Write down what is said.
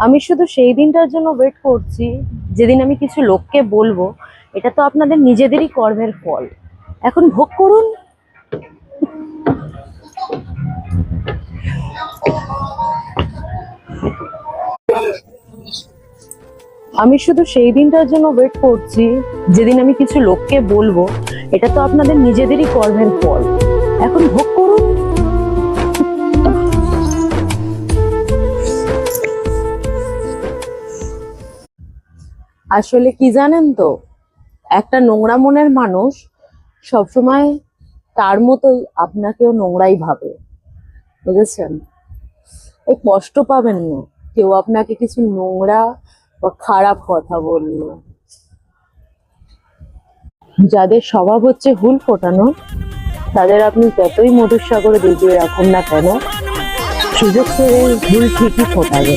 আমি শুধু সেই দিনটার জন্য ওয়েট করছি যেদিন আমি কিছু লোককে বলবো এটা তো আপনাদের নিজেদেরই কর্মের ফল। এখন ভোগ করুন। আমি শুধু সেই দিনটার জন্য ওয়েট করছি যেদিন আমি কিছু লোককে বলবো এটা তো আপনাদের নিজেদেরই কর্মের ফল। এখন ভোগ করুন। আসলে কি জানেন তো, একটা নোংরা মনের মানুষ সবসময় তার মতোই আপনাকেও নোংরাই ভাবে, বুঝেছেন? এই কষ্ট পাবেন না কেউ আপনাকে কিছু নোংরা বা খারাপ কথা বললো। যাদের স্বভাব হচ্ছে হুল ফোটানো, তাদের আপনি যতই মধুর সাগরে ডুবিয়ে রাখুন না কেন, সুযোগ পেলে হুল ঠিকই ফোটাবে।